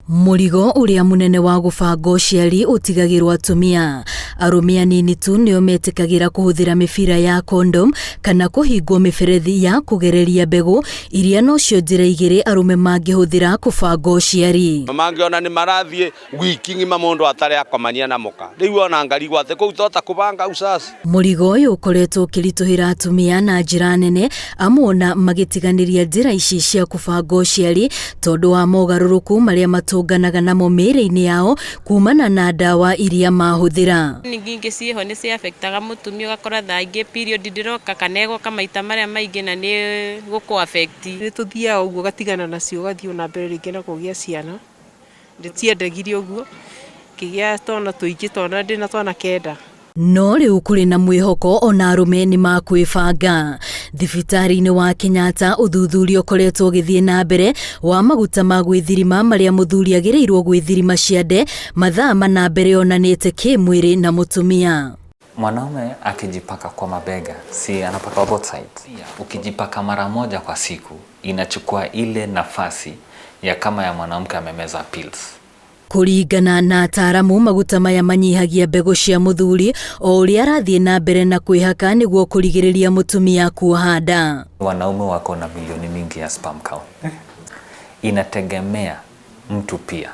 Mũrigo uria munene wa gũbanga ũciari ũtigagĩrwo atumia. Arũme anini tu nĩo metĩkagĩra kũhũthĩra mĩbira ya condom kana kũhingwo mĩberethi ya kũgereria mbegũ iria nocio njĩra igĩrĩ arũme mangĩhũthĩra kũbanga ũciari. Mangiona nĩ marathiĩ wiki ng'ima mũndũ atarĩ akomania na mũka. Rĩu ona ngarigwo atĩ kũu tota kũbanga usasi. Mũrigo ũyũ ũkoretwo ũkĩritũhĩra atumia na njĩra nene, amwe ona magĩtiganĩria njĩra ici cia kũbanga ũciari tondũ wa mogarũrũku marĩa matũnganaga namo mĩĩrĩ-inĩ yao kumana na ndawa iria mahũthĩra. Ningĩ ciĩho nĩ ciafectaga mũtumia, ũgakora thaa ingĩ period ndiroka kana egoka maita marĩa maingĩ na nĩ gũkũ affect. Nĩ tũthiaga ũguo gatigana nacio ũgathiĩ na mbere rĩngĩ na kũgĩa ciana. Ndĩciendagire ũguo kĩgĩa twana tũingĩ, twana ndĩna twana kenda. No rĩu kũrĩ na mwĩhoko ona arũme nĩ makwĩbanga. Thibitarĩ-inĩ wa Kenyatta ũthuthuria ũkoretwo ũgĩthiĩ na mbere wa maguta ma gwĩthirima marĩa mũthuri agĩrĩirwo gwĩthirima ciande mathaa mana mbere onanĩte kĩmwĩrĩ na mũtumia. Mwanaume akijipaka kwa mabega, si anapaka both sides. Ukijipaka mara moja kwa siku inachukua ile nafasi ya kama ya mwanamke amemeza pills. Kũringana na ataaramu, maguta maya manyihagia mbegũ cia mũthuri o ũrĩa arathiĩ na mbere na kwĩhaka nĩguo kũrigĩrĩria mũtumia kuoha nda. Wanaume wako na milioni mingi ya sperm count. Inategemea mtu pia.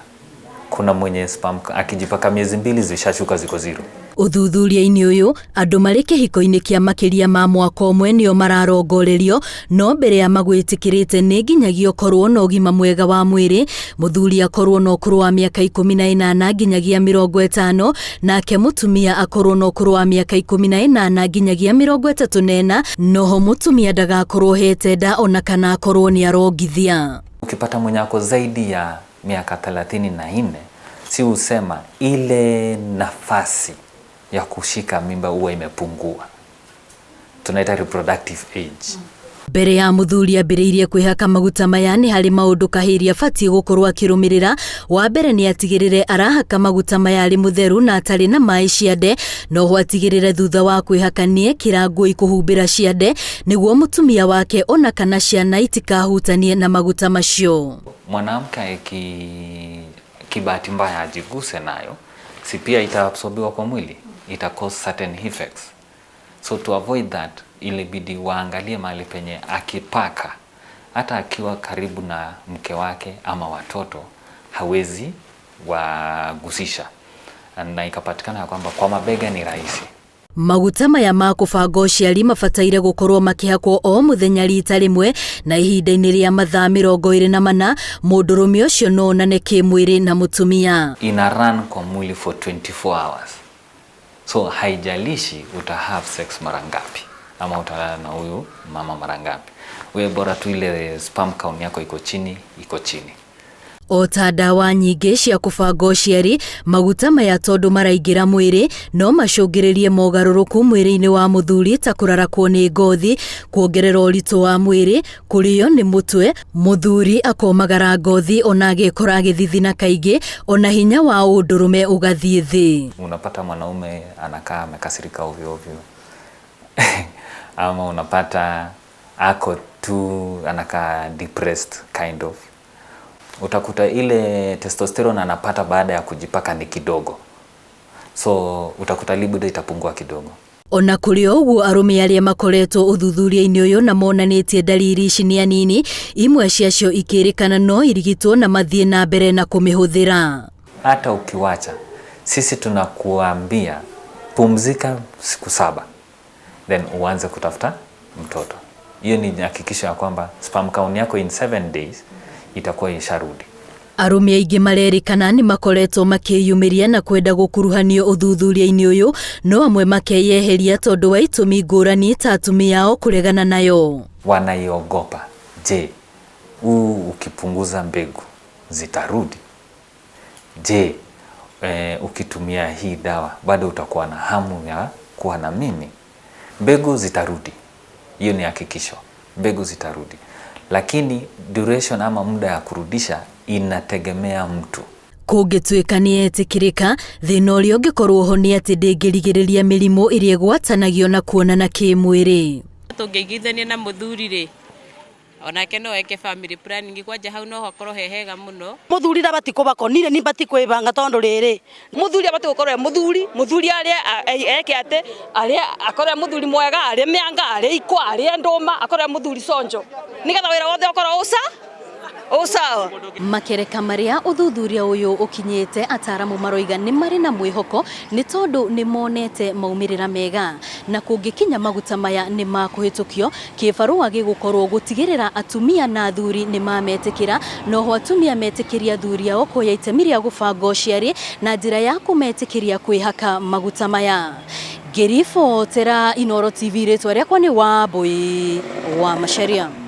Kuna mwenye sperm akijipaka miezi 2 zishashuka ziko 0. Ũthuthuria-inĩ ũyũ andũ marĩ kĩhiko-inĩ kĩa makĩria ma mwaka ũmwe nĩo mararongorerio, no mbere ya magwĩtĩkĩrĩte nĩ nginyagia ũkorwo na ũgima mwega wa mwĩrĩ, mũthuri akorwo na ũkũrũ wa mĩaka 18 nginyagia 50, nake mũtumia akorwo na ũkũrũ wa mĩaka 18 nginyagia 34, noho mũtumia ndagakorwo hete nda ona kana akorwo nĩ arongithia. Ukipata mwenye ako zaidi ya miaka 34, si usema ile nafasi ya kushika mimba huwa imepungua. Tunaita reproductive age. Mbere ya mũthuri ambĩrĩirie kwĩhaka maguta maya nĩ harĩ maũndũ kahĩri abatiĩ gũkorwo akĩrũmĩrĩra. Wa mbere nĩ atigĩrĩre arahaka maguta maya arĩ mũtheru na atarĩ na maĩ ciande, noho atigĩrĩre thutha wa kwĩhaka nĩ ekĩra nguo ikũhumbĩra ciande nĩguo mũtumia wake ona kana ciana itikahutanie na maguta macio. Mwanamke kibahati mbaya ajiguse nayo, si pia itaabsorbiwa kwa mwili, ita cause certain effects. So to avoid that, ilibidi waangalie mahali penye akipaka hata akiwa karibu na mke wake ama watoto hawezi wagusisha, na ikapatikana kwamba kwa mabega ni rahisi. Maguta maya ma kũbanga ũciari mabataire gũkorwo makĩhakwo o mũthenya rita rĩmwe na ihinda-inĩ rĩa mathaa 24, mũndũrũme ũcio no onane kĩmwĩrĩ na mũtumia. Ina run kwa mwili for 24 hours. So haijalishi uta have sex mara ngapi ama utalala na huyu mama mara ngapi. Wewe bora tu ile sperm count yako iko chini, iko chini. O ta ndawa nyingĩ cia kũbanga ũciari, maguta maya tondũ maraingĩra mwĩrĩ no macũngĩrĩrie mogarũrũku mwĩrĩ-inĩ wa mũthuri ta kũrarakwo nĩ ngothi, kuongerera ũritũ wa mwĩrĩ, kũrĩo nĩ mũtwe, mũthuri akomagara ngothi ona agekora agĩthithina kaingĩ, ona hinya wa ũndũrũme ũgathiĩ thĩ. Unapata mwanaume anakaa amekasirika ovyo ovyo. Ama unapata ako tu anakaa depressed kind of. Utakuta ile testosterone anapata baada ya kujipaka ni kidogo. So utakuta libido itapungua kidogo. Ona kũrĩ ũguo arũme arĩa makoretwo ũthuthuria-inĩ ũyũ na monanĩtie dalili ici nĩ anini, imwe ciacio ikĩrĩkana no irigitwo na mathiĩ na mbere na kũmĩhũthĩra. Hata ukiwacha, sisi tunakuambia pumzika siku 7, then uanze kutafuta mtoto. Hiyo ni hakikisho ya kwamba sperm count yako in 7 days itakuwa isharudi. Arũme aingĩ marerĩkana nĩ makoretwo makĩyumĩria na kwenda gũkuruhanio ũthuthuria-inĩ ũyũ, no amwe makeyeheria tondũ wa itũmi ngũrani ta atumia ao kũregana nayo. Wanaiogopa. Je, ukipunguza mbegu zitarudi? Je, ukitumia hii dawa bado utakuwa na hamu ya kuwa na mimi? Mbegu zitarudi. Hiyo ni hakikisho. Mbegu zitarudi. Lakini duration ama muda ya kurudisha inategemea mtu. Kũngĩtuĩka nĩ etĩkĩrĩka, thĩna ũrĩa ũngĩkorwo ho nĩ atĩ ndĩngĩrigĩrĩria mĩrimũ ĩrĩa ĩgwatanagio na kuonana kĩmwĩrĩ. Tũngĩigithania na mũthuri rĩ, onake no eke family planning kwanja hau no hakorwo hehega muno. Muthuri ndabati kubakonire ni bati kwibanga tondu riri muthuri abati gukorwo muthuri aria eke ate aria akorwo muthuri mwega aria mianga aria ikwa aria nduma akorwo muthuri sonjo nigetha wira wothe ukorwo usawa. Makereka maria uthuthuria uyu ukinyite ataramu maroiga ni mari na mwihoko ni tondu ni monete maumirira mega na kungikinya maguta maya ni makuhitukio kibarua gigukorwo gutigirira atumia na athuri ni mametikira noho atumia metikiria athuri ao kuoya itemi ria gubanga ũciari na njira ya kumetikiria kwihaka maguta maya. Ngiribotera Inooro TV ritwa riakwa ni Wambui wa Macharia.